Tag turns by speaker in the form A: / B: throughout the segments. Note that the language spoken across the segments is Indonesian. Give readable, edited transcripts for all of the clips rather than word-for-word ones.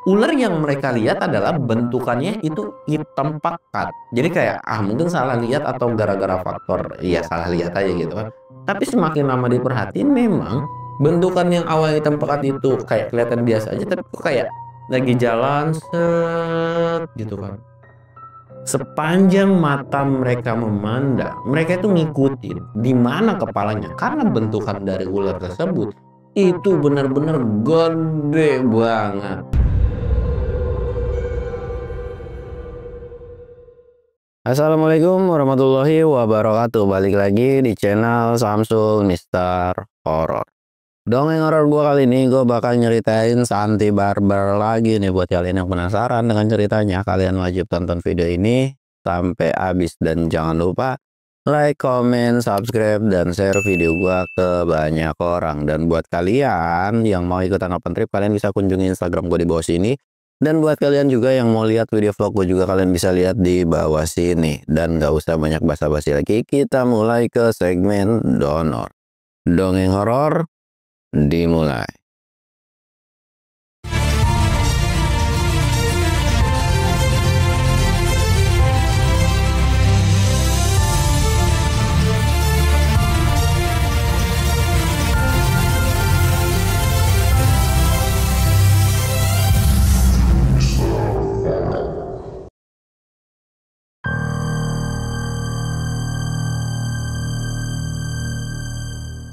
A: Ular yang mereka lihat adalah bentukannya itu hitam pekat. Jadi kayak mungkin salah lihat atau gara-gara faktor ya salah lihat aja gitu kan. Tapi semakin lama diperhatiin memang bentukan yang awalnya hitam pekat itu kayak kelihatan biasa aja, tapi kok kayak lagi jalan set gitu kan. Sepanjang mata mereka memandang, mereka itu ngikutin di mana kepalanya karena bentukan dari ular tersebut itu benar-benar gede banget. Assalamualaikum warahmatullahi wabarakatuh. Balik lagi di channel Samsul Mister Horror. Dongeng horor gua kali ini gue bakal nyeritain Santi Barbar lagi nih. Buat kalian yang penasaran dengan ceritanya, kalian wajib tonton video ini sampai habis dan jangan lupa like, comment, subscribe, dan share video gua ke banyak orang. Dan buat kalian yang mau ikutan open trip, kalian bisa kunjungi Instagram gue di bawah sini. Dan buat kalian juga yang mau lihat video vlog gue juga, kalian bisa lihat di bawah sini. Dan gak usah banyak basa-basi lagi, kita mulai ke segmen donor. Dongeng horor dimulai.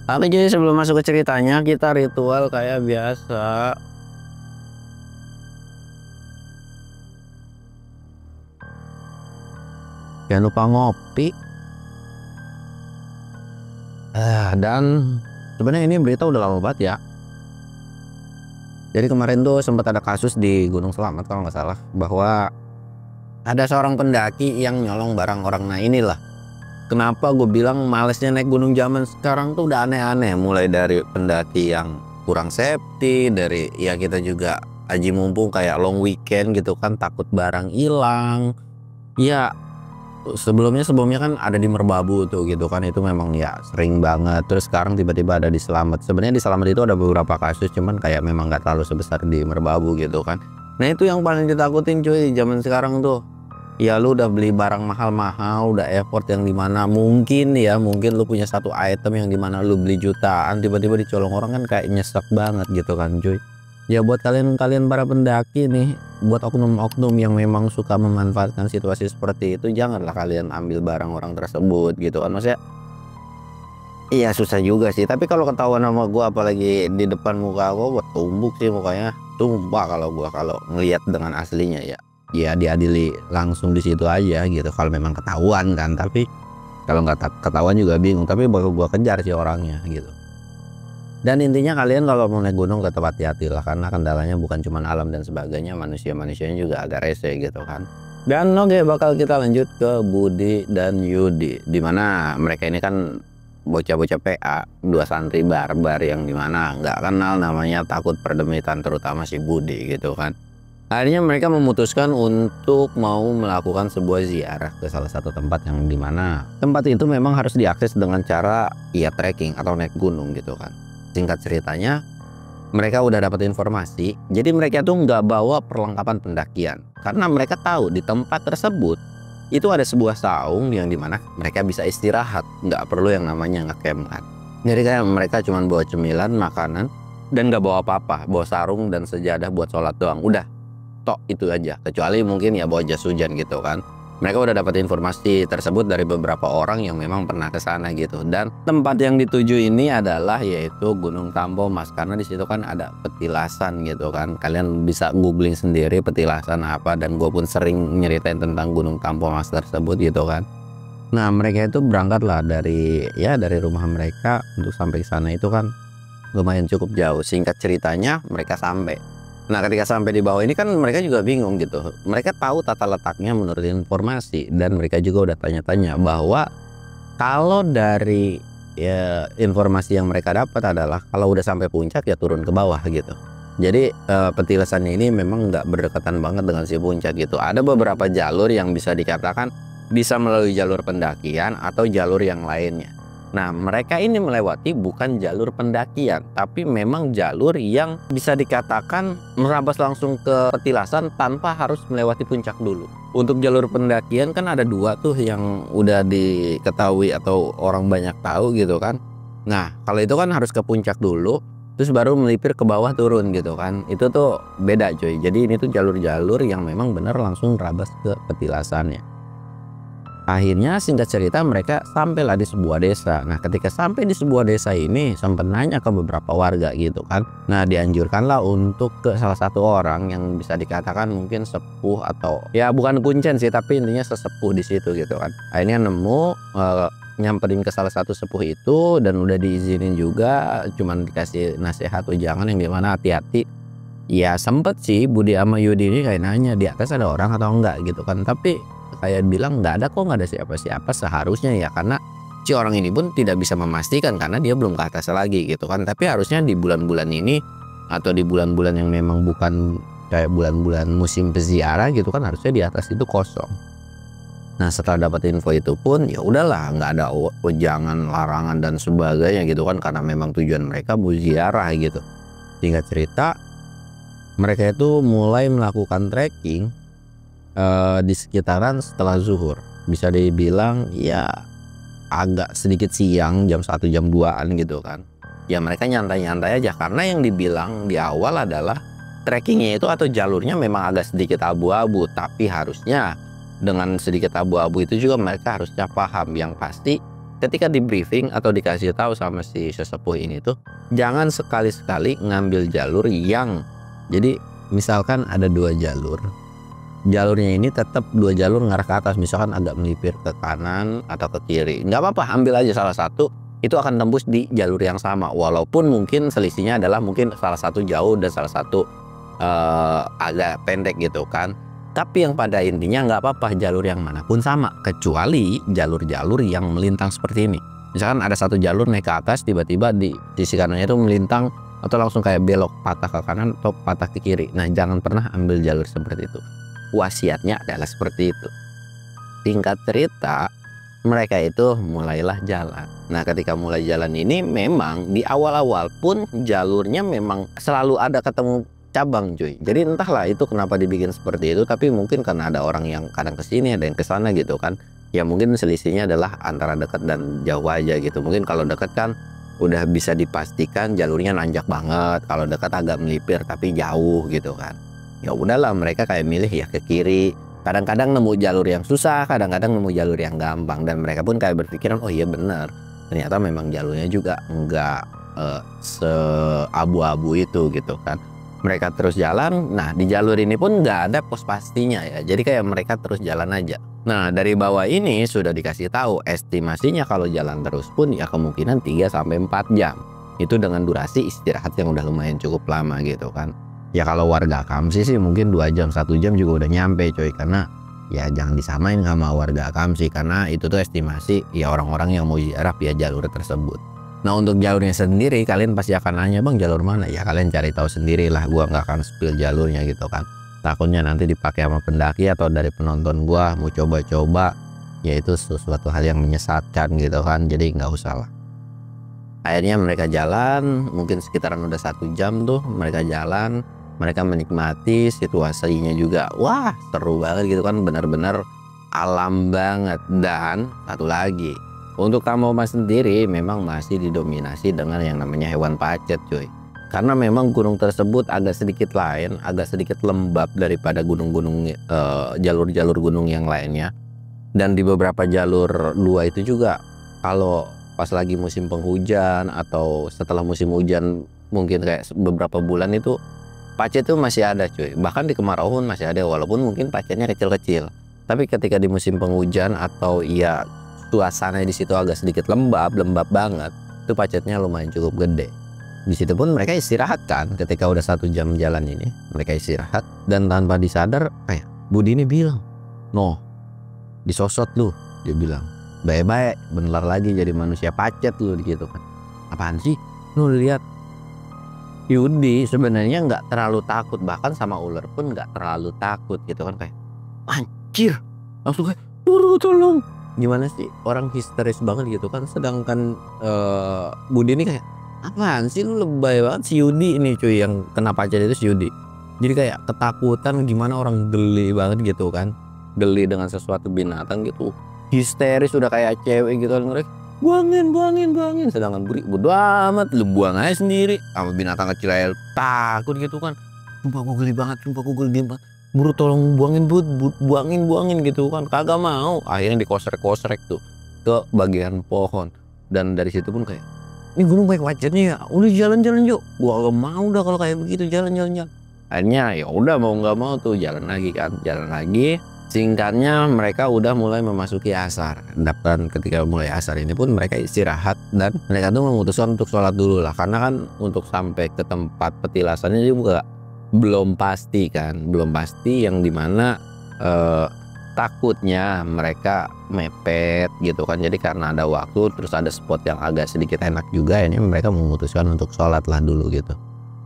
A: Oke, jadi sebelum masuk ke ceritanya, kita ritual kayak biasa. Jangan lupa ngopi. Dan sebenarnya ini berita udah lama banget ya. Jadi kemarin tuh sempat ada kasus di Gunung Selamat kalau nggak salah, bahwa ada seorang pendaki yang nyolong barang orang. Nah inilah kenapa gue bilang malesnya naik gunung zaman sekarang tuh udah aneh-aneh. Mulai dari pendaki yang kurang safety, dari ya kita juga aji mumpung kayak long weekend gitu kan, takut barang hilang. Ya sebelumnya kan ada di Merbabu tuh gitu kan, itu memang ya sering banget. Terus sekarang tiba-tiba ada di Selamat. Sebenarnya di Selamat itu ada beberapa kasus, cuman kayak memang nggak terlalu sebesar di Merbabu gitu kan. Nah itu yang paling ditakutin cuy zaman sekarang tuh. Ya lu udah beli barang mahal-mahal, udah effort yang dimana mungkin lu punya satu item yang dimana lu beli jutaan, tiba-tiba dicolong orang kan kayak nyesek banget gitu kan cuy. Ya buat kalian para pendaki nih, buat oknum-oknum yang memang suka memanfaatkan situasi seperti itu, janganlah kalian ambil barang orang tersebut gitu kan. Maksudnya iya susah juga sih, tapi kalau ketahuan sama gua apalagi di depan muka gua, buat tumbuk sih mukanya, tumpah kalau gua kalau ngelihat dengan aslinya ya diadili langsung di situ aja gitu kalau memang ketahuan kan. Tapi kalau nggak ketahuan juga bingung, tapi bakal gua kejar sih orangnya gitu. Dan intinya kalian kalau mau naik gunung tetap hati-hati lah, karena kendalanya bukan cuma alam dan sebagainya, manusianya juga agak rese gitu kan. Dan oke, bakal kita lanjut ke Budi dan Yudi, dimana mereka ini kan bocah-bocah PA, dua santri barbar yang dimana nggak kenal namanya takut perdemitan, terutama si Budi gitu kan. Akhirnya mereka memutuskan untuk mau melakukan sebuah ziarah ke salah satu tempat yang dimana tempat itu memang harus diakses dengan cara trekking atau naik gunung gitu kan. Singkat ceritanya, mereka udah dapat informasi, jadi mereka tuh nggak bawa perlengkapan pendakian karena mereka tahu di tempat tersebut itu ada sebuah saung yang dimana mereka bisa istirahat, nggak perlu yang namanya ngecamp kan. Jadi kayak mereka cuma bawa cemilan, makanan, dan nggak bawa apa-apa, bawa sarung dan sejadah buat sholat doang, udah tok itu aja. Kecuali mungkin ya bawa jas hujan gitu kan. Mereka udah dapat informasi tersebut dari beberapa orang yang memang pernah ke sana gitu. Dan tempat yang dituju ini adalah yaitu Gunung Tampomas, karena di situ kan ada petilasan gitu kan. Kalian bisa googling sendiri petilasan apa, dan gue pun sering nyeritain tentang Gunung Tampomas tersebut gitu kan. Nah mereka itu berangkat lah dari rumah mereka untuk sampai ke sana itu kan lumayan cukup jauh. Singkat ceritanya mereka sampai. Nah ketika sampai di bawah ini kan mereka juga bingung gitu. Mereka tahu tata letaknya menurut informasi, dan mereka juga udah tanya-tanya bahwa kalau dari informasi yang mereka dapat adalah kalau udah sampai puncak ya turun ke bawah gitu. Jadi petilasannya ini memang nggak berdekatan banget dengan si puncak gitu. Ada beberapa jalur yang bisa dikatakan bisa melalui jalur pendakian atau jalur yang lainnya. Nah, mereka ini melewati bukan jalur pendakian, tapi memang jalur yang bisa dikatakan merabas langsung ke petilasan tanpa harus melewati puncak dulu. Untuk jalur pendakian kan ada dua tuh yang udah diketahui atau orang banyak tahu gitu kan. Nah, kalau itu kan harus ke puncak dulu, terus baru melipir ke bawah turun gitu kan. Itu tuh beda coy. Jadi ini tuh jalur-jalur yang memang benar langsung rabas ke petilasannya. Akhirnya singkat cerita mereka sampailah di sebuah desa. Nah, ketika sampai di sebuah desa ini sempat nanya ke beberapa warga gitu kan. Nah, dianjurkanlah untuk ke salah satu orang yang bisa dikatakan mungkin sepuh atau ya bukan kuncen sih, tapi intinya sesepuh di situ gitu kan. Akhirnya nemu nyamperin ke salah satu sepuh itu dan udah diizinin juga, cuman dikasih nasihat jangan yang dimana hati-hati. Ya sempet sih Budi sama Yudi ini kayak nanya di atas ada orang atau enggak gitu kan, tapi kayak bilang nggak ada kok, nggak ada siapa-siapa seharusnya ya, karena si orang ini pun tidak bisa memastikan karena dia belum ke atas lagi gitu kan. Tapi harusnya di bulan-bulan ini atau di bulan-bulan yang memang bukan kayak bulan-bulan musim peziarah gitu kan, harusnya di atas itu kosong. Nah, setelah dapat info itu pun ya udahlah, nggak ada wejangan, larangan dan sebagainya gitu kan, karena memang tujuan mereka mau ziarah gitu. Singkat cerita, mereka itu mulai melakukan trekking di sekitaran setelah zuhur. Bisa dibilang ya agak sedikit siang, jam 1 jam 2-an gitu kan. Ya mereka nyantai-nyantai aja, karena yang dibilang di awal adalah trekkingnya itu atau jalurnya memang agak sedikit abu-abu. Tapi harusnya dengan sedikit abu-abu itu juga mereka harusnya paham. Yang pasti ketika di briefing atau dikasih tahu sama si sesepuh ini tuh, jangan sekali-sekali ngambil jalur yang, jadi misalkan ada 2 jalur, jalurnya ini tetap 2 jalur ngarah ke atas, misalkan agak melipir ke kanan atau ke kiri, nggak apa-apa, ambil aja salah satu, itu akan tembus di jalur yang sama, walaupun mungkin selisihnya adalah mungkin salah satu jauh dan salah satu agak pendek gitu kan. Tapi yang pada intinya nggak apa-apa jalur yang manapun sama, kecuali jalur-jalur yang melintang seperti ini. Misalkan ada satu jalur naik ke atas, tiba-tiba di sisi kanannya itu melintang atau langsung kayak belok patah ke kanan atau patah ke kiri. Nah, jangan pernah ambil jalur seperti itu. Wasiatnya adalah seperti itu. Singkat cerita, mereka itu mulailah jalan. Nah, ketika mulai jalan ini memang di awal-awal pun jalurnya memang selalu ada ketemu cabang cuy. Jadi entahlah itu kenapa dibikin seperti itu, tapi mungkin karena ada orang yang kadang kesini ada yang kesana gitu kan. Ya mungkin selisihnya adalah antara dekat dan jauh aja gitu. Mungkin kalau dekat kan udah bisa dipastikan jalurnya nanjak banget, kalau dekat agak melipir tapi jauh gitu kan. Ya udahlah, mereka kayak milih ya ke kiri. Kadang-kadang nemu jalur yang susah, kadang-kadang nemu jalur yang gampang, dan mereka pun kayak berpikiran, oh iya bener, ternyata memang jalurnya juga enggak seabu-abu itu gitu kan. Mereka terus jalan. Nah, di jalur ini pun nggak ada pos pastinya ya, jadi kayak mereka terus jalan aja. Nah, dari bawah ini sudah dikasih tahu estimasinya kalau jalan terus pun ya kemungkinan 3-4 jam. Itu dengan durasi istirahat yang udah lumayan cukup lama gitu kan. Ya kalau warga Akamsi sih mungkin 2 jam 1 jam juga udah nyampe coy, karena ya jangan disamain sama warga Akamsi, karena itu tuh estimasi ya orang-orang yang mau ziarah via jalur tersebut. Nah, untuk jalurnya sendiri kalian pasti akan nanya, bang jalur mana? Ya kalian cari tahu sendiri lah, gua nggak akan spill jalurnya gitu kan, takutnya nanti dipakai sama pendaki atau dari penonton gua mau coba-coba, ya itu sesuatu hal yang menyesatkan gitu kan, jadi nggak usah lah. Akhirnya mereka jalan, mungkin sekitaran udah 1 jam tuh mereka jalan. Mereka menikmati situasinya juga, wah seru banget gitu kan, benar-benar alam banget. Dan satu lagi, untuk Tamoma sendiri memang masih didominasi dengan yang namanya hewan pacet cuy. Karena memang gunung tersebut agak sedikit lain, agak sedikit lembab daripada gunung-gunung jalur-jalur gunung yang lainnya. Dan di beberapa jalur 2 itu juga kalau pas lagi musim penghujan atau setelah musim hujan mungkin kayak beberapa bulan itu, pacet itu masih ada cuy. Bahkan di kemarau pun masih ada, walaupun mungkin pacetnya kecil-kecil. Tapi ketika di musim penghujan atau ya suasana di situ agak sedikit lembab banget, itu pacetnya lumayan cukup gede. Di situ pun mereka istirahat kan, ketika udah 1 jam jalan ini mereka istirahat, dan tanpa disadar kayak Budi ini bilang, "Noh, disosot lu," dia bilang. "Baik-baik bener lagi jadi manusia pacet lu," gitu kan. "Apaan sih? Lu lihat." Yudi sebenarnya nggak terlalu takut, bahkan sama ular pun nggak terlalu takut gitu kan, kayak anjir, langsung kayak tolong gimana sih orang histeris banget gitu kan, sedangkan Budi ini kayak apaan sih lu lebay banget. Si Yudi ini cuy yang kena pacar itu si Yudi, jadi kayak ketakutan gimana orang geli banget gitu kan, geli dengan sesuatu binatang gitu, histeris udah kayak cewek gitu kan, mereka buangin, sedangkan Budi bodo amat, lu buang aja sendiri, sama binatang kecil aja takut gitu kan. Sumpah gue geli banget, buru tolong buangin Bud, buangin gitu kan, kagak mau, akhirnya dikosrek tuh ke bagian pohon. Dan dari situ pun kayak ini gunung baik pacetnya ya, udah jalan yuk, gua gak mau udah kalau kayak begitu, jalan. Akhirnya ya udah mau nggak mau tuh jalan lagi. Singkatnya mereka udah mulai memasuki asar, dan ketika mulai asar ini pun mereka istirahat dan mereka tuh memutuskan untuk sholat dulu lah, karena kan untuk sampai ke tempat petilasannya juga belum pasti yang dimana takutnya mereka mepet gitu kan. Jadi karena ada waktu terus ada spot yang agak sedikit enak juga, ini mereka memutuskan untuk sholat lah dulu gitu.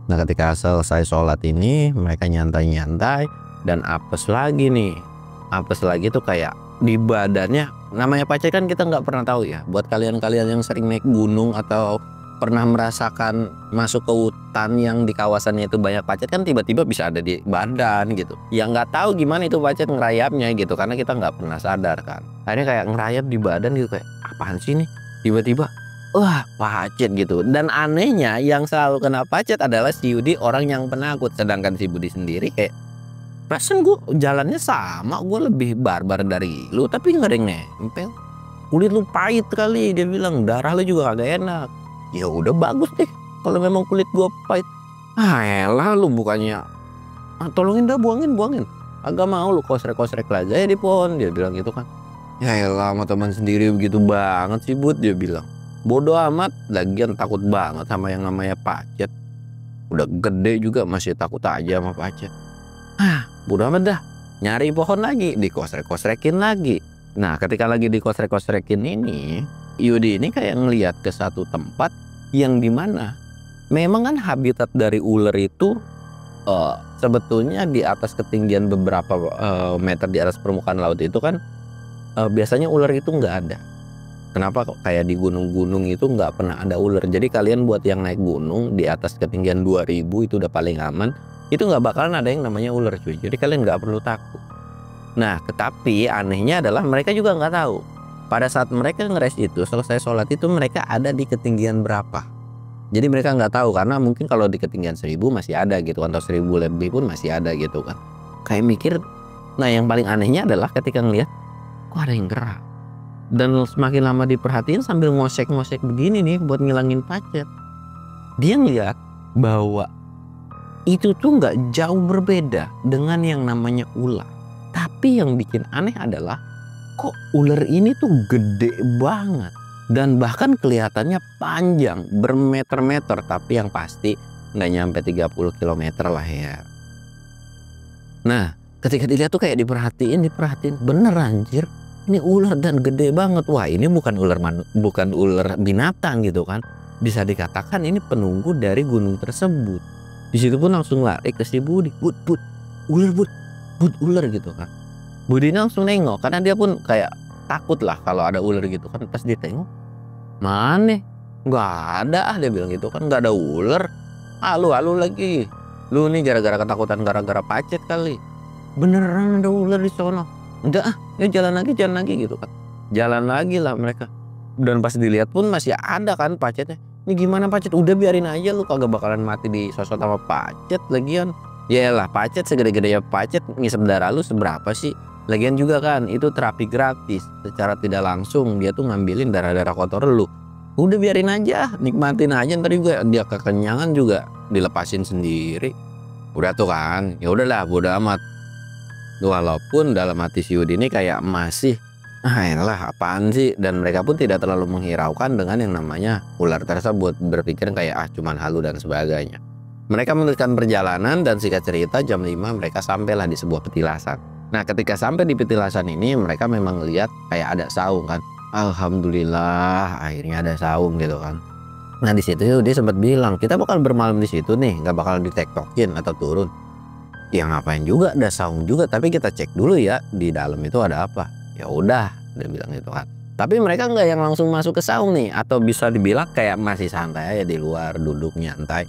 A: Nah ketika selesai sholat ini mereka nyantai dan apes lagi tuh kayak di badannya. Namanya pacet kan kita nggak pernah tahu ya, buat kalian yang sering naik gunung atau pernah merasakan masuk ke hutan yang di kawasannya itu banyak pacet kan, tiba-tiba bisa ada di badan gitu, yang nggak tahu gimana itu pacet ngerayapnya gitu, karena kita nggak pernah sadar kan. Akhirnya kayak ngerayap di badan gitu, kayak apaan sih nih, tiba-tiba wah pacet gitu. Dan anehnya yang selalu kena pacet adalah si Yudi, orang yang penakut, sedangkan si Budi sendiri kayak perasaan gue jalannya sama, gue lebih barbar dari lu tapi nggak ada yang nempel, kulit lu pahit kali, dia bilang darah lu juga kagak enak. Ya udah bagus deh kalau memang kulit gua pahit. Elah lu bukannya tolongin dah, buangin, agak mau lu kosrek lagi ya di pohon, dia bilang gitu kan. Ya elah sama teman sendiri begitu banget sih Bud, dia bilang. Bodoh amat, lagian takut banget sama yang namanya pacet, udah gede juga masih takut aja sama pacet. Bodoh amat dah, nyari pohon lagi, dikosrek-kosrekin lagi. Nah ketika lagi dikosrek-kosrekin ini, Yudi ini kayak ngelihat ke satu tempat yang dimana memang kan habitat dari ular itu sebetulnya di atas ketinggian beberapa meter di atas permukaan laut itu kan biasanya ular itu nggak ada. Kenapa kok kayak di gunung-gunung itu nggak pernah ada ular? Jadi kalian buat yang naik gunung di atas ketinggian 2000 itu udah paling aman, itu nggak bakalan ada yang namanya ular cuy. Jadi kalian nggak perlu takut. Nah tetapi anehnya adalah mereka juga nggak tahu pada saat mereka ngeres itu, selesai sholat itu mereka ada di ketinggian berapa. Jadi mereka nggak tahu, karena mungkin kalau di ketinggian 1000 masih ada gitu kan, atau 1000 lebih pun masih ada gitu kan. Kayak mikir. Nah yang paling anehnya adalah ketika ngelihat kok ada yang gerak, dan semakin lama diperhatiin sambil ngosek begini nih buat ngilangin pacet, dia ngeliat bahwa itu tuh nggak jauh berbeda dengan yang namanya ular. Tapi yang bikin aneh adalah kok ular ini tuh gede banget dan bahkan kelihatannya panjang bermeter-meter, tapi yang pasti nggak nyampe 30 km lah ya. Nah ketika dilihat tuh kayak diperhatiin bener anjir, ini ular dan gede banget. Wah ini bukan ular binatang gitu kan, bisa dikatakan ini penunggu dari gunung tersebut. Di situ pun langsung lari ke si Budi, ular gitu kan. Budi langsung nengok karena dia pun kayak takut lah kalau ada ular gitu kan. Pas dia tengok, mana nggak ada, dia bilang gitu kan, nggak ada ular. Lu lagi, lu nih gara-gara ketakutan gara-gara pacet kali. Beneran ada ular di sono. Udah ya jalan lagi gitu kan. Jalan lagi lah mereka. Dan pas dilihat pun masih ada kan pacetnya. Ini gimana pacet? Udah biarin aja, lu kagak bakalan mati disosot sama pacet. Lagian yalah pacet segede-gedenya pacet, ngisep darah lu seberapa sih? Lagian juga kan itu terapi gratis, secara tidak langsung dia tuh ngambilin darah-darah kotor lu. Udah biarin aja, nikmatin aja, ntar juga dia kekenyangan juga dilepasin sendiri. Udah tuh kan, ya udahlah bodo amat. Walaupun dalam hati si Yudi ini kayak masih elah apaan sih, dan mereka pun tidak terlalu menghiraukan dengan yang namanya ular tersebut, berpikir kayak cuman halu dan sebagainya. Mereka meneruskan perjalanan dan singkat cerita jam 5 mereka sampailah di sebuah petilasan. Nah ketika sampai di petilasan ini mereka memang lihat kayak ada saung kan. Alhamdulillah akhirnya ada saung gitu kan. Nah di situ dia sempat bilang kita bakal bermalam di situ nih, nggak bakal ditektokin atau turun. Ya ngapain juga, ada saung juga, tapi kita cek dulu ya di dalam itu ada apa. Ya udah dia bilang gitu kan. Tapi mereka nggak yang langsung masuk ke saung nih, atau bisa dibilang kayak masih santai aja di luar duduk nyantai.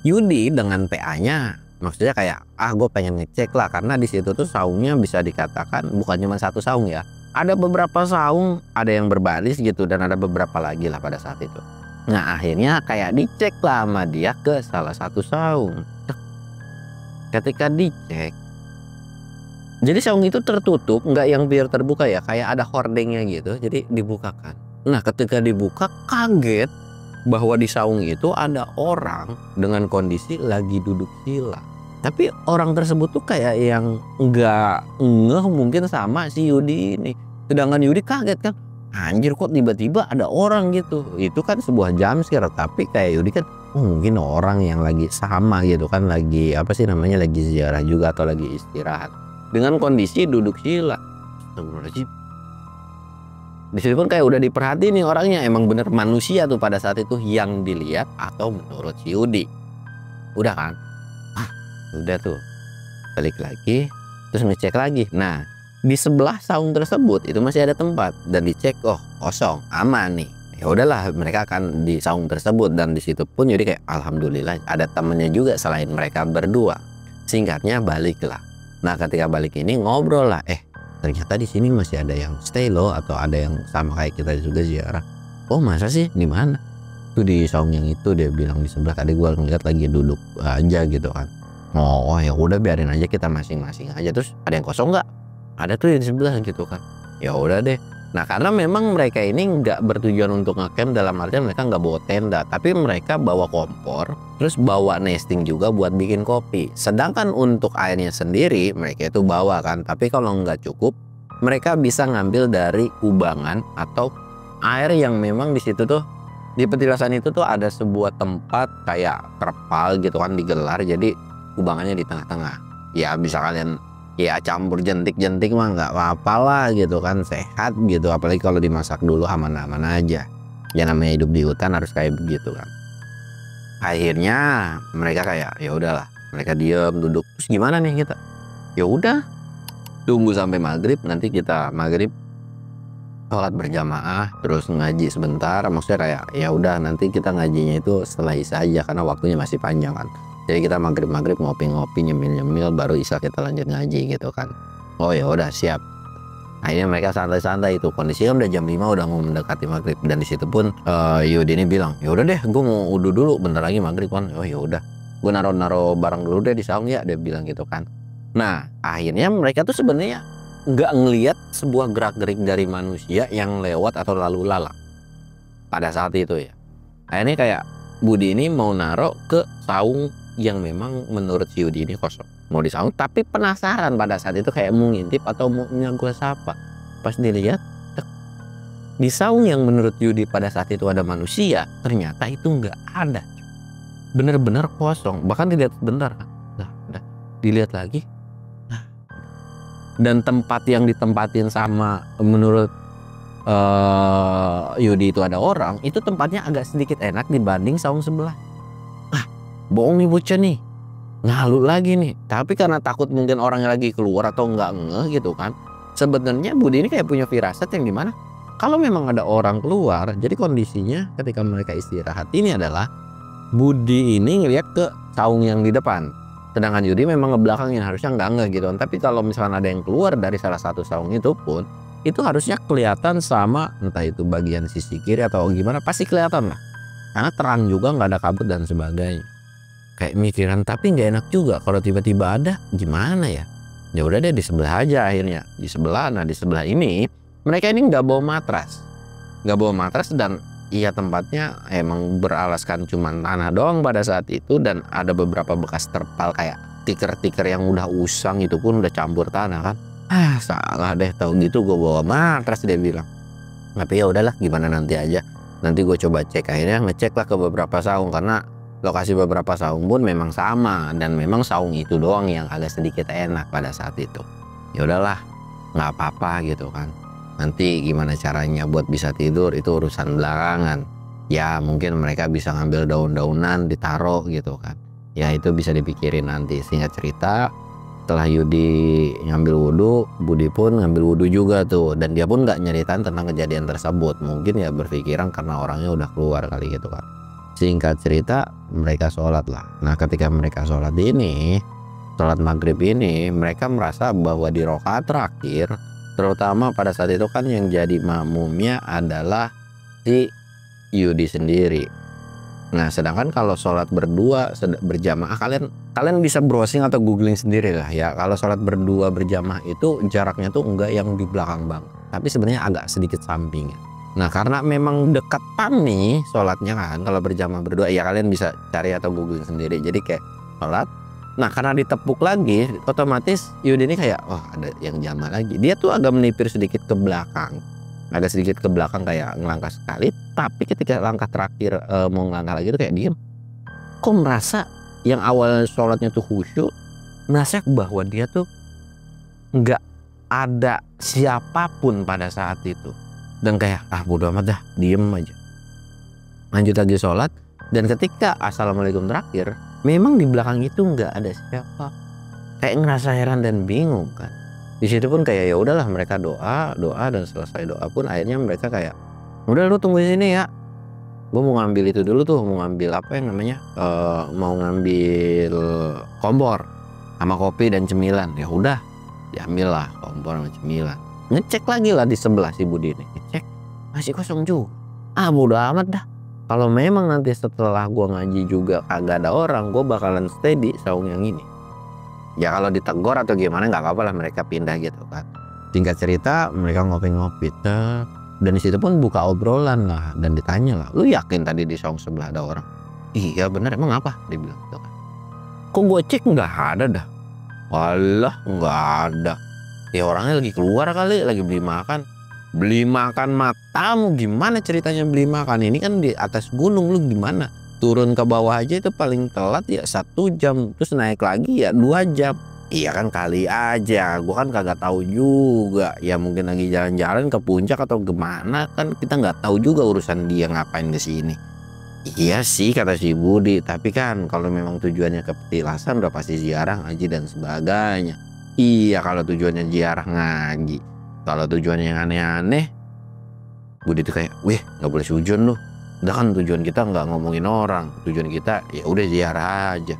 A: Yudi dengan PA-nya maksudnya kayak gue pengen ngecek lah, karena di situ tuh saungnya bisa dikatakan bukan cuma satu saung ya, ada beberapa saung, ada yang berbaris gitu dan ada beberapa lagi lah pada saat itu. Nah akhirnya kayak dicek lah sama dia ke salah satu saung. Ketika dicek, jadi saung itu tertutup, nggak yang biar terbuka ya, kayak ada hordengnya gitu, jadi dibukakan. Nah ketika dibuka kaget bahwa di saung itu ada orang dengan kondisi lagi duduk sila. Tapi orang tersebut tuh kayak yang nggak ngeh mungkin sama si Yudi ini. Sedangkan Yudi kaget kan, anjir kok tiba-tiba ada orang gitu. Itu kan sebuah jumpscare, tapi kayak Yudi kan mungkin orang yang lagi sama gitu kan, lagi apa sih namanya, lagi ziarah juga atau lagi istirahat dengan kondisi duduk sila. Astagfirullahaladzim. Di situ pun kayak udah diperhatiin nih orangnya, emang bener manusia tuh pada saat itu yang dilihat atau menurut si Yudi. Udah kan, udah tuh balik lagi terus ngecek lagi. Nah di sebelah saung tersebut itu masih ada tempat dan dicek, oh kosong, aman nih. Ya udahlah, mereka akan di saung tersebut dan di situ pun Yudi kayak alhamdulillah ada temennya juga selain mereka berdua. Singkatnya baliklah. Nah ketika balik ini ngobrol lah, ternyata di sini masih ada yang stay loh, atau ada yang sama kayak kita juga ziarah. Oh masa sih, di mana? Tuh di saung yang itu, dia bilang di sebelah. Tadi gua ngeliat lagi duduk aja gitu kan. Oh ya udah biarin aja kita masing-masing aja. Terus ada yang kosong nggak? Ada tuh yang di sebelah gitu kan. Ya udah deh. Nah karena memang mereka ini nggak bertujuan untuk ngecamp, dalam artian mereka nggak bawa tenda, tapi mereka bawa kompor, terus bawa nesting juga buat bikin kopi. Sedangkan untuk airnya sendiri mereka itu bawa kan, tapi kalau nggak cukup mereka bisa ngambil dari kubangan atau air yang memang di situ tuh, di petilasan itu tuh ada sebuah tempat kayak terpal gitu kan digelar, jadi kubangannya di tengah-tengah. Ya bisa kalian ya campur jentik-jentik mah nggak apa-apa lah gitu kan, sehat gitu, apalagi kalau dimasak dulu aman-aman aja. Ya namanya hidup di hutan harus kayak begitu kan. Akhirnya mereka kayak ya udahlah, mereka diem duduk. Terus gimana nih kita? Ya udah tunggu sampai maghrib, nanti kita maghrib sholat berjamaah terus ngaji sebentar. Maksudnya kayak ya udah nanti kita ngajinya itu setelah isya aja karena waktunya masih panjang kan. Jadi kita maghrib ngopi-ngopi, nyemil-nyemil, baru isya kita lanjut ngaji gitu kan. Oh ya udah siap. Akhirnya mereka santai-santai, itu kondisinya udah jam 5, udah mau mendekati maghrib. Dan di situ pun Yudi ini bilang, ya udah deh, gue mau udu dulu, bentar lagi maghrib kan. Oh ya udah, gue naro barang dulu deh di saung ya, dia bilang gitu kan. Nah akhirnya mereka tuh sebenarnya nggak ngelihat sebuah gerak-gerik dari manusia yang lewat atau lalu lalang pada saat itu ya. Akhirnya kayak Budi ini mau naro ke saung yang memang menurut si Yudi ini kosong, mau di saung, tapi penasaran pada saat itu kayak mau ngintip atau mau gue sapa. Pas dilihat di saung yang menurut Yudi pada saat itu ada manusia, ternyata itu nggak ada, bener-bener kosong. Bahkan dilihat sebentar, nah dilihat lagi, nah, dan tempat yang ditempatin sama menurut Yudi itu ada orang, itu tempatnya agak sedikit enak dibanding saung sebelah. Bohong nih bocah nih, ngalu lagi nih. Tapi karena takut mungkin orangnya lagi keluar atau nggak ngeh gitu kan, sebenarnya Budi ini kayak punya firasat yang dimana kalau memang ada orang keluar, jadi kondisinya ketika mereka istirahat ini adalah Budi ini ngeliat ke saung yang di depan, sedangkan Yudi memang ngebelakangin, harusnya nggak ngeh gitu. Tapi kalau misalkan ada yang keluar dari salah satu saung itu pun, itu harusnya kelihatan sama entah itu bagian sisi kiri atau gimana, pasti kelihatan lah, karena terang juga, nggak ada kabut dan sebagainya. Kayak mikiran, tapi nggak enak juga kalau tiba-tiba ada, gimana ya? Ya udah deh di sebelah aja akhirnya, di sebelah. Nah di sebelah ini mereka ini nggak bawa matras, dan iya tempatnya emang beralaskan cuman tanah doang pada saat itu, dan ada beberapa bekas terpal kayak tikar-tikar yang udah usang, itu pun udah campur tanah kan. Salah deh, tahu gitu gue bawa matras, dia bilang. Tapi ya udahlah, gimana nanti aja, nanti gue coba cek. Akhirnya ngecek lah ke beberapa saung, karena lokasi beberapa saung pun memang sama, dan memang saung itu doang yang agak sedikit enak pada saat itu. Ya udahlah, nggak apa-apa gitu kan. Nanti gimana caranya buat bisa tidur itu urusan belakangan. Ya mungkin mereka bisa ngambil daun-daunan ditaruh gitu kan. Ya itu bisa dipikirin nanti. Singkat cerita, Setelah Yudi ngambil wudhu, Budi pun ngambil wudhu juga tuh, dan dia pun nggak nyeritain tentang kejadian tersebut. Mungkin ya berpikiran karena orangnya udah keluar kali gitu kan. Singkat cerita, mereka sholat lah. Nah ketika mereka sholat ini, sholat maghrib ini, mereka merasa bahwa di rakaat terakhir, terutama pada saat itu kan yang jadi makmumnya adalah si Yudi sendiri. Nah sedangkan kalau sholat berdua berjamaah, kalian bisa browsing atau googling sendiri lah ya. Kalau sholat berdua berjamaah itu jaraknya tuh enggak yang di belakang banget, tapi sebenarnya agak sedikit sampingnya. Nah karena memang dekatan nih sholatnya kan, kalau berjamaah berdua ya kalian bisa cari atau googling sendiri. Jadi kayak sholat, nah karena ditepuk lagi, otomatis Yudi ini kayak oh ada yang jamaah lagi. Dia tuh agak menipir sedikit ke belakang, agak sedikit ke belakang kayak ngelangkah sekali. Tapi ketika langkah terakhir mau ngelangkah lagi tuh kayak diem. Kok merasa yang awal sholatnya tuh khusyuk, merasa bahwa dia tuh nggak ada siapapun pada saat itu, dan kayak bodo amat dah, diem aja, lanjut lagi sholat. Dan ketika assalamualaikum terakhir, memang di belakang itu nggak ada siapa, kayak ngerasa heran dan bingung kan. Di situ pun kayak ya udahlah, mereka doa dan selesai doa pun akhirnya mereka kayak udah lu tunggu di sini ya, gue mau ngambil itu dulu tuh, mau ngambil apa yang namanya mau ngambil kompor sama kopi dan cemilan. Ya udah diambil lah kompor sama cemilan. Ngecek lagi lah di sebelah si Budi ini, ngecek masih kosong juga. Bodo amat dah, kalau memang nanti setelah gue ngaji juga kagak ada orang, gue bakalan stay di saung yang ini. Ya kalau ditegur atau gimana nggak apa-apa lah, mereka pindah gitu kan. Singkat cerita mereka ngopi-ngopi dan disitu pun buka obrolan lah, dan ditanya lah, lu yakin tadi di saung sebelah ada orang? Iya bener, emang apa? Dibilang gitu kan. Kok gue cek nggak ada dah. Walah nggak ada. Ya orangnya lagi keluar kali, lagi beli makan. Beli makan matamu, gimana ceritanya beli makan? Ini kan di atas gunung, lu gimana? Turun ke bawah aja itu paling telat ya 1 jam, terus naik lagi ya 2 jam. Iya kan kali aja, gua kan kagak tahu juga. Ya mungkin lagi jalan-jalan ke puncak atau gimana, kan kita nggak tahu juga urusan dia ngapain ke sini. Iya sih kata si Budi, tapi kan kalau memang tujuannya ke petilasan udah pasti ziarah, ngaji dan sebagainya. Iya kalau tujuannya ziarah ngaji. Kalau tujuannya yang aneh-aneh, Budi tuh kayak, weh nggak boleh sujon loh. Udah kan tujuan kita nggak ngomongin orang, tujuan kita ya udah ziarah aja.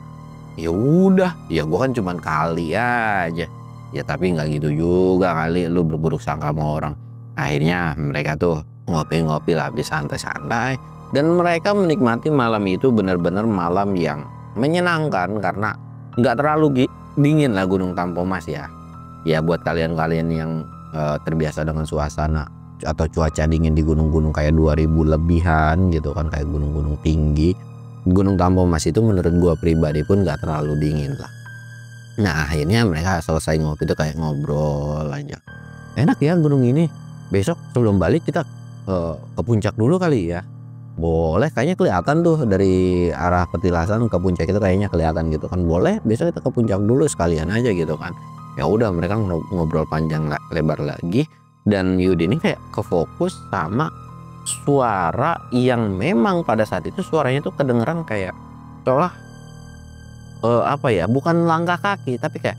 A: Ya udah, ya gua kan cuman kali aja. Ya tapi nggak gitu juga kali, lu berburuk sangka sama orang. Akhirnya mereka tuh ngopi-ngopi lah, habis santai-santai, dan mereka menikmati malam itu benar-benar malam yang menyenangkan karena nggak terlalu dingin lah Gunung Tampomas ya. Ya buat kalian-kalian yang terbiasa dengan suasana atau cuaca dingin di gunung-gunung kayak 2000 lebihan gitu kan, kayak gunung-gunung tinggi, Gunung Tampomas itu menurut gua pribadi pun nggak terlalu dingin lah. Nah akhirnya mereka selesai ngopi itu kayak ngobrol aja, enak ya gunung ini, besok sebelum balik kita ke puncak dulu kali ya. Boleh, kayaknya kelihatan tuh dari arah petilasan ke puncak itu kayaknya kelihatan gitu kan. Boleh, besok kita ke puncak dulu sekalian aja gitu kan. Ya udah mereka ngobrol panjang lebar lagi, dan Yudi ini kayak kefokus sama suara yang memang pada saat itu suaranya tuh kedengeran kayak seolah apa ya, bukan langkah kaki tapi kayak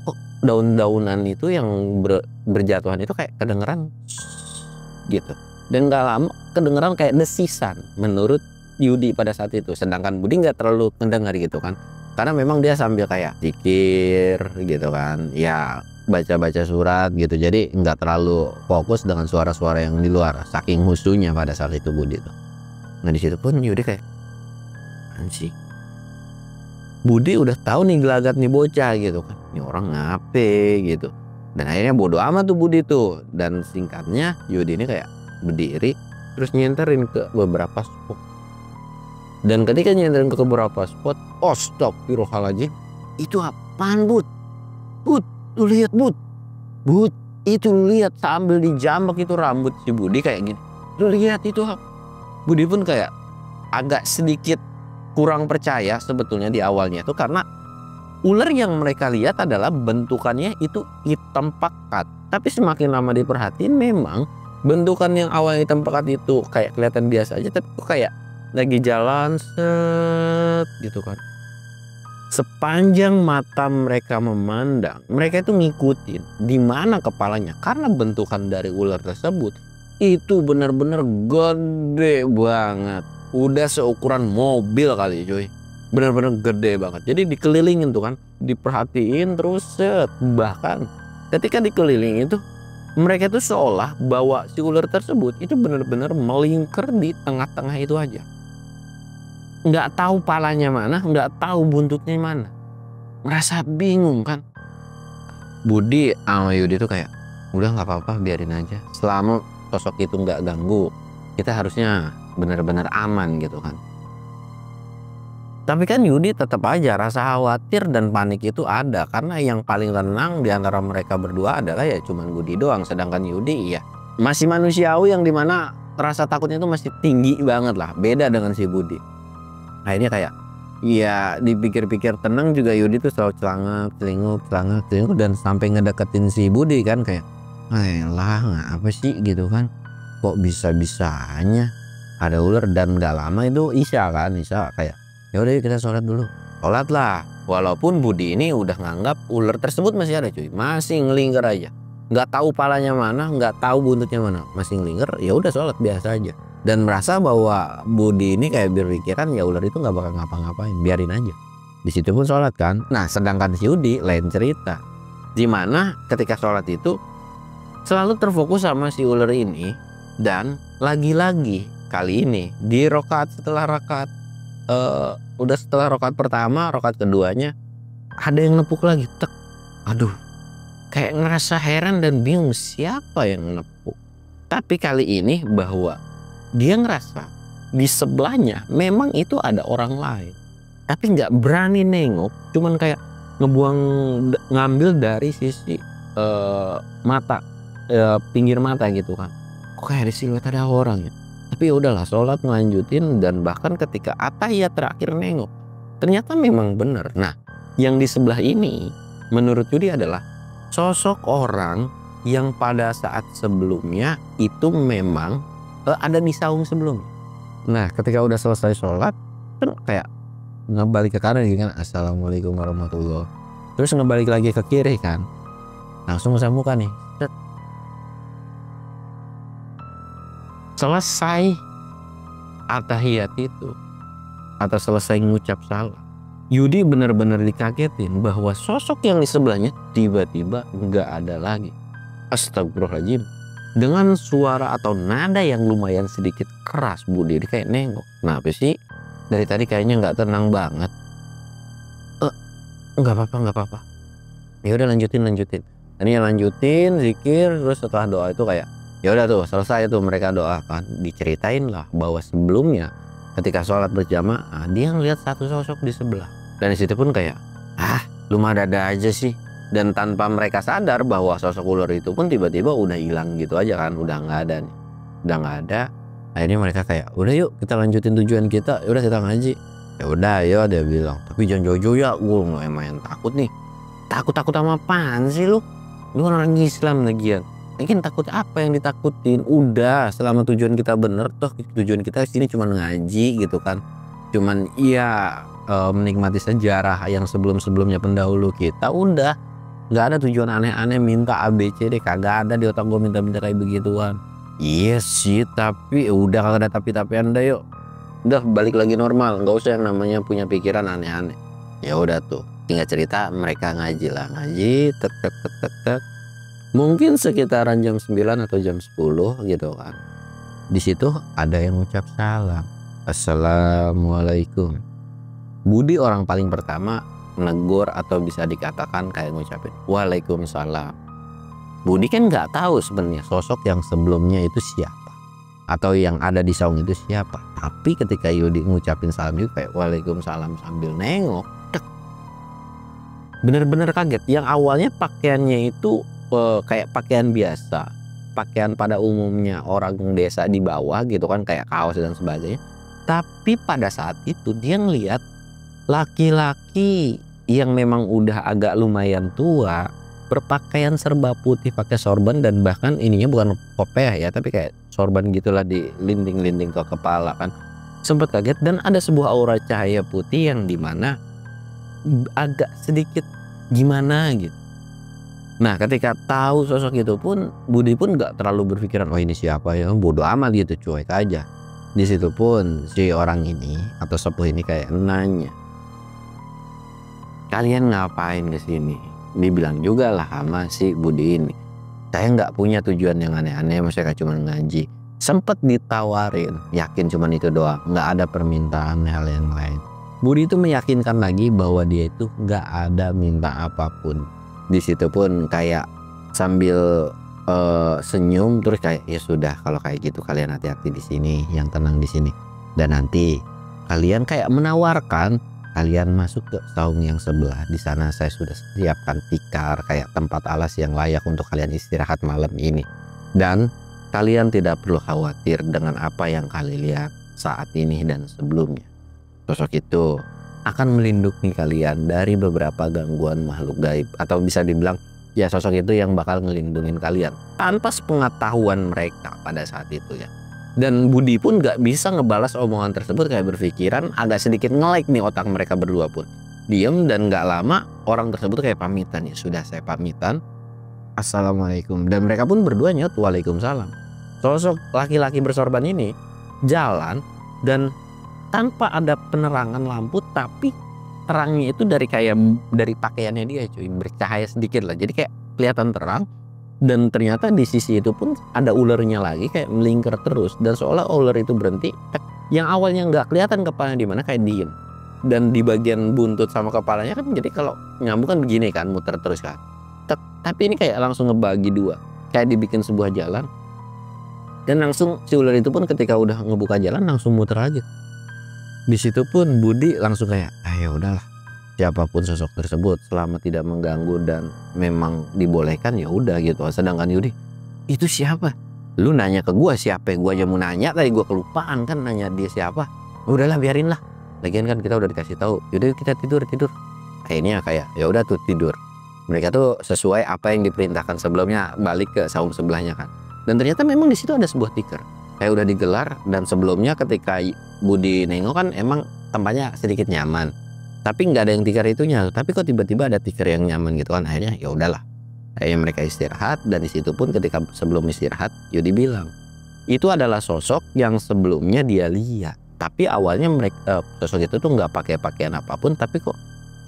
A: kok daun-daunan itu yang berjatuhan itu kayak kedengeran gitu, dan gak lama kedengeran kayak desisan menurut Yudi pada saat itu. Sedangkan Budi nggak terlalu mendengar gitu kan, karena memang dia sambil kayak zikir gitu kan, ya baca-baca surat gitu, jadi nggak terlalu fokus dengan suara-suara yang di luar, saking husunya pada saat itu Budi tuh. Nah di situ pun Yudi kayak anjing, Budi udah tahu nih gelagat nih bocah gitu kan, ini orang ngape gitu. Dan akhirnya bodo amat tuh Budi tuh, dan singkatnya Yudi ini kayak berdiri terus nyenterin ke beberapa spot. Dan ketika nyenterin ke beberapa spot, astagfirullahaladzim, itu apaan Bud? Lu lihat Bud, itu lu lihat sambil dijambak itu rambut si Budi kayak gini. Lu lihat itu apa? Budi pun kayak agak sedikit kurang percaya sebetulnya di awalnya tuh, karena ular yang mereka lihat adalah bentukannya itu hitam pekat. Tapi semakin lama diperhatiin memang bentukan yang awalnya hitam pekat itu kayak kelihatan biasa aja, tapi kok kayak lagi jalan set gitu kan. Sepanjang mata mereka memandang, mereka itu ngikutin di mana kepalanya, karena bentukan dari ular tersebut itu benar-benar gede banget. Udah seukuran mobil kali cuy. Benar-benar gede banget. Jadi dikelilingin tuh kan, diperhatiin terus set. Bahkan ketika dikelilingin itu mereka tuh seolah bahwa si ular tersebut itu benar-benar melingkar di tengah-tengah itu aja. Nggak tahu palanya mana, nggak tahu buntutnya mana. Merasa bingung kan. Budi sama Yudi tuh kayak, udah nggak apa-apa, biarin aja. Selama sosok itu nggak ganggu, kita harusnya benar-benar aman gitu kan. Tapi kan Yudi tetap aja rasa khawatir dan panik itu ada, karena yang paling tenang di antara mereka berdua adalah ya cuman Budi doang, sedangkan Yudi ya masih manusiawi yang dimana rasa takutnya itu masih tinggi banget lah, beda dengan si Budi. Akhirnya kayak ya dipikir-pikir tenang juga, Yudi tuh selalu celangak celinguk dan sampai ngedeketin si Budi kan, kayak lah apa sih gitu kan, kok bisa-bisanya ada ular. Dan gak lama itu Isya kayak ya udah kita sholat dulu. Sholat lah, walaupun Budi ini udah nganggap ular tersebut masih ada cuy, masih ngelingkar aja, nggak tahu palanya mana, nggak tahu buntutnya mana, masih ngelingkar. Ya udah sholat biasa aja, dan merasa bahwa Budi ini kayak berpikiran ya ular itu nggak bakal ngapa-ngapain, biarin aja. Di situ pun sholat kan. Nah sedangkan si Yudi lain cerita, dimana ketika sholat itu selalu terfokus sama si ular ini. Dan lagi-lagi kali ini di rokaat setelah rokaat udah setelah rokaat pertama, rokaat keduanya ada yang nepuk lagi, tek. Aduh, kayak ngerasa heran dan bingung siapa yang nepuk. Tapi kali ini bahwa dia ngerasa di sebelahnya memang itu ada orang lain, tapi nggak berani nengok, cuman kayak ngambil dari sisi mata, pinggir mata gitu kan. Kok kayak di siluet ada orang ya. Tapi ya udahlah, sholat melanjutin. Dan bahkan ketika atahiyat terakhir nengok, ternyata memang benar. Nah yang di sebelah ini menurut Yudi adalah sosok orang yang pada saat sebelumnya itu memang ada di saung sebelumnya. Nah ketika udah selesai sholat kan kayak ngebalik ke kanan gitu kan, assalamualaikum warahmatullahi, terus ngebalik lagi ke kiri kan, langsung muka nih. Selesai atahiyat itu atau selesai ngucap salam, Yudi benar-benar dikagetin bahwa sosok yang di sebelahnya tiba-tiba nggak ada lagi. Astagfirullahaladzim. Dengan suara atau nada yang lumayan sedikit keras, Budi kayak nengok. Kenapa sih dari tadi kayaknya nggak tenang banget? Nggak apa-apa. Ya udah lanjutin. Tadinya lanjutin zikir, terus setelah doa itu kayak ya udah tuh selesai tuh mereka doakan. Diceritain lah bahwa sebelumnya ketika sholat berjamaah dia ngeliat satu sosok di sebelah, dan disitu pun kayak lu mah ada aja sih. Dan tanpa mereka sadar bahwa sosok ular itu pun tiba-tiba udah hilang gitu aja kan, udah nggak ada nih, udah nggak ada. Akhirnya mereka kayak udah yuk kita lanjutin tujuan kita, udah kita ngaji. Ya udah ya dia bilang, tapi jangan jauh-jauh ya, gue lumayan takut nih. Takut sama apaan sih lu orang Islam lagian. Mungkin takut apa yang ditakutin? Udah, selama tujuan kita bener, toh tujuan kita sini cuma ngaji gitu kan. Cuman iya menikmati sejarah yang sebelum-sebelumnya pendahulu kita. Udah, nggak ada tujuan aneh-aneh minta ABCD, kagak ada di otak gue minta-minta kayak begituan. Iya sih, tapi udah kagak ada tapi-tapian dah yuk. Udah balik lagi normal, nggak usah yang namanya punya pikiran aneh-aneh. Ya udah tuh, tinggal cerita mereka ngaji lah, ngaji tek. Mungkin sekitaran jam 9 atau jam 10 gitu kan. Di situ ada yang ucap salam. Assalamualaikum. Budi orang paling pertama negur atau bisa dikatakan kayak ngucapin Waalaikumsalam. Budi kan nggak tahu sebenarnya sosok yang sebelumnya itu siapa atau yang ada di saung itu siapa. Tapi ketika Yudi ngucapin salam itu kayak Waalaikumsalam sambil nengok, bener-bener kaget. Yang awalnya pakaiannya itu kayak pakaian biasa, pakaian pada umumnya orang desa di bawah gitu kan, kayak kaos dan sebagainya. Tapi pada saat itu dia ngeliat laki-laki yang memang udah agak lumayan tua, berpakaian serba putih, pakai sorban, dan bahkan ininya bukan kopiah ya, tapi kayak sorban gitulah dilinding-linding ke kepala kan. Sempat kaget, dan ada sebuah aura cahaya putih yang dimana agak sedikit gimana gitu. Nah ketika tahu sosok itu pun Budi pun nggak terlalu berpikiran oh ini siapa ya, bodoh amat gitu, cuek aja. Di situ pun si orang ini atau sepuh ini kayak nanya, kalian ngapain kesini? Dibilang juga lah sama si Budi ini, saya nggak punya tujuan yang aneh-aneh, maksudnya cuma ngaji. Sempet ditawarin, yakin cuman itu doang, nggak ada permintaan hal yang lain. Budi itu meyakinkan lagi bahwa dia itu nggak ada minta apapun. Di situ pun kayak sambil senyum terus kayak ya sudah kalau kayak gitu kalian hati-hati di sini, yang tenang di sini. Dan nanti kalian kayak menawarkan kalian masuk ke saung yang sebelah. Di sana saya sudah siapkan tikar kayak tempat alas yang layak untuk kalian istirahat malam ini. Dan kalian tidak perlu khawatir dengan apa yang kalian lihat saat ini dan sebelumnya. Sosok itu akan melindungi kalian dari beberapa gangguan makhluk gaib, atau bisa dibilang ya sosok itu yang bakal ngelindungin kalian tanpa sepengetahuan mereka pada saat itu ya. Dan Budi pun gak bisa ngebalas omongan tersebut, kayak berpikiran agak sedikit nge-lag nih otak mereka berdua pun. Diem dan gak lama orang tersebut kayak pamitan, ya sudah saya pamitan, assalamualaikum. Dan mereka pun berdua nyot waalaikumsalam. Sosok laki-laki bersorban ini jalan dan tanpa ada penerangan lampu, tapi terangnya itu dari pakaiannya dia cuy, bercahaya sedikit lah, jadi kayak kelihatan terang. Dan ternyata di sisi itu pun ada ularnya lagi kayak melingkar terus, dan seolah ular itu berhenti, yang awalnya nggak kelihatan kepalanya di mana kayak diem, dan di bagian buntut sama kepalanya kan jadi kalau nyambung kan begini kan, muter terus kan. Tapi ini kayak langsung ngebagi dua, kayak dibikin sebuah jalan, dan langsung si ular itu pun ketika udah ngebuka jalan langsung muter aja. Di situ pun Budi langsung kayak ya udahlah, siapapun sosok tersebut selama tidak mengganggu dan memang dibolehkan ya udah gitu. Sedangkan Yudi, itu siapa? Lu nanya ke gua siapa? Gua aja mau nanya tadi, gua kelupaan kan nanya dia siapa. Udahlah biarin lah, lagian kan kita udah dikasih tahu. Yaudah kita tidur. Akhirnya kayak ya udah tuh tidur. Mereka tuh sesuai apa yang diperintahkan sebelumnya, balik ke saung sebelahnya kan. Dan ternyata memang di situ ada sebuah tikar kayak udah digelar, dan sebelumnya ketika Budi nengok kan emang tempatnya sedikit nyaman, tapi nggak ada yang tikar itunya. Tapi kok tiba-tiba ada tikar yang nyaman gitu kan. Akhirnya ya udahlah, akhirnya mereka istirahat. Dan di situ pun ketika sebelum istirahat Yudi bilang itu adalah sosok yang sebelumnya dia lihat, tapi awalnya mereka sosok itu tuh nggak pakai pakaian apapun, tapi kok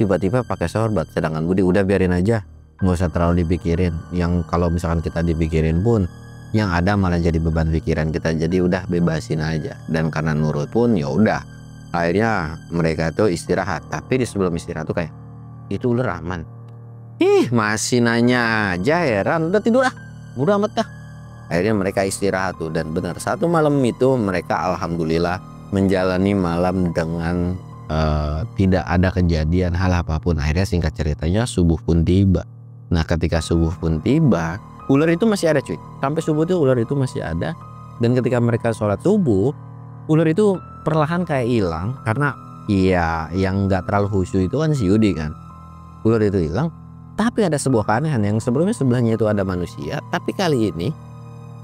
A: tiba-tiba pakai sorban. Sedangkan Budi udah biarin aja, nggak usah terlalu dipikirin. Yang kalau misalkan kita dipikirin pun yang ada malah jadi beban pikiran kita, jadi udah bebasin aja. Dan karena nurut pun ya udah, akhirnya mereka tuh istirahat. Tapi di sebelum istirahat tuh kayak itu ular aman, masih nanya aja, heran. Udah tidur udah amat dah. Akhirnya mereka istirahat tuh, dan benar satu malam itu mereka alhamdulillah menjalani malam dengan tidak ada kejadian hal apapun. Akhirnya singkat ceritanya subuh pun tiba. Nah ketika subuh pun tiba, ular itu masih ada cuy, sampai subuh tuh ular itu masih ada. Dan ketika mereka sholat subuh, ular itu perlahan kayak hilang, karena iya yang nggak terlalu khusyuk itu kan si Yudi kan. Ular itu hilang, tapi ada sebuah keanehan, yang sebelahnya itu ada manusia, tapi kali ini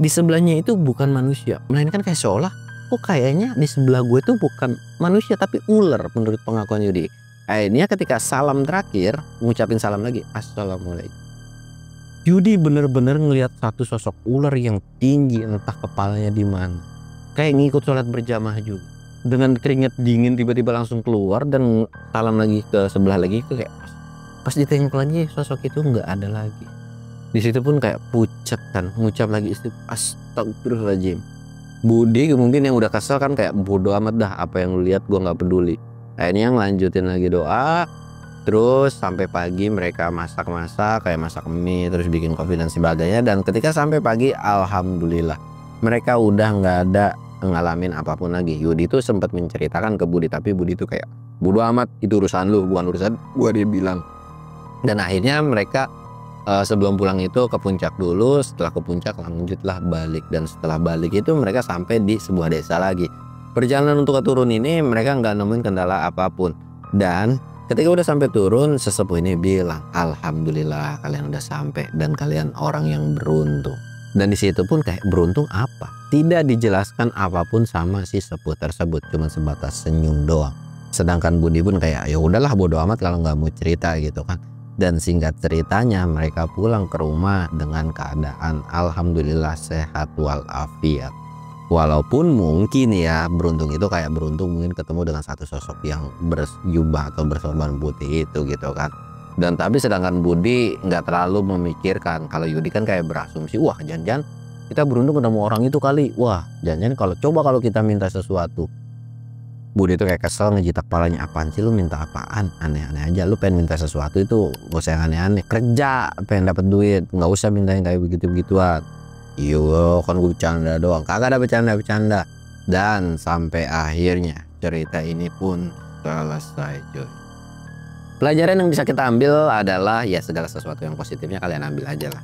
A: di sebelahnya itu bukan manusia, melainkan kayak seolah kayaknya di sebelah gue itu bukan manusia tapi ular menurut pengakuan Yudi. Akhirnya ketika salam terakhir, ngucapin salam lagi, assalamualaikum. Yudi bener-bener ngelihat satu sosok ular yang tinggi, entah kepalanya di mana, kayak ngikut sholat berjamaah juga. Dengan keringat dingin tiba-tiba langsung keluar dan salam lagi ke sebelah lagi, kayak pas ditengok lagi sosok itu nggak ada lagi. Di situ pun kayak pucat kan, ngucap lagi astagfirullahaladzim. Budi mungkin yang udah kesel kan kayak bodo amat dah, apa yang lu lihat gua nggak peduli. Akhirnya ngelanjutin lagi doa. Terus sampai pagi mereka masak-masak, kayak masak mie, terus bikin kopi dan sebagainya. Dan ketika sampai pagi, alhamdulillah mereka udah nggak ada ngalamin apapun lagi. Yudi tuh sempat menceritakan ke Budi, tapi Budi tuh kayak bodo amat, itu urusan lu bukan urusan gua, dia bilang. Dan akhirnya mereka sebelum pulang itu ke puncak dulu. Setelah ke puncak lanjutlah balik, dan setelah balik itu mereka sampai di sebuah desa lagi. Perjalanan untuk ke turun ini mereka nggak nemuin kendala apapun. Dan ketika udah sampai turun, sesepuh ini bilang, alhamdulillah kalian udah sampai dan kalian orang yang beruntung. Dan di situ pun kayak beruntung apa? Tidak dijelaskan apapun sama si sepuh tersebut, cuma sebatas senyum doang. Sedangkan Budi pun kayak ya udahlah bodo amat kalau nggak mau cerita gitu kan. Dan singkat ceritanya mereka pulang ke rumah dengan keadaan alhamdulillah sehat walafiat. Walaupun mungkin ya beruntung itu kayak beruntung mungkin ketemu dengan satu sosok yang berjubah atau bersorban putih itu gitu kan. Dan tapi sedangkan Budi nggak terlalu memikirkan. Kalau Yudi kan kayak berasumsi, wah jangan-jangan kita beruntung ketemu orang itu kali. Wah jangan-jangan kalau kita minta sesuatu. Budi tuh kayak kesel ngejitak palanya, apaan sih lu minta apaan, aneh-aneh aja, lu pengen minta sesuatu itu gak usah yang aneh-aneh, kerja pengen dapat duit nggak usah minta yang kayak begitu-begituan. Iya kan gue bercanda doang, kagak ada bercanda-bercanda. Dan sampai akhirnya cerita ini pun selesai coy. Pelajaran yang bisa kita ambil adalah ya segala sesuatu yang positifnya kalian ambil aja lah,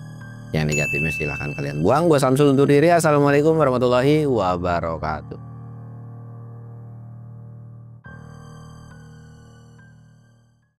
A: yang negatifnya silahkan kalian buang. Gue Samsul undur diri, assalamualaikum warahmatullahi wabarakatuh.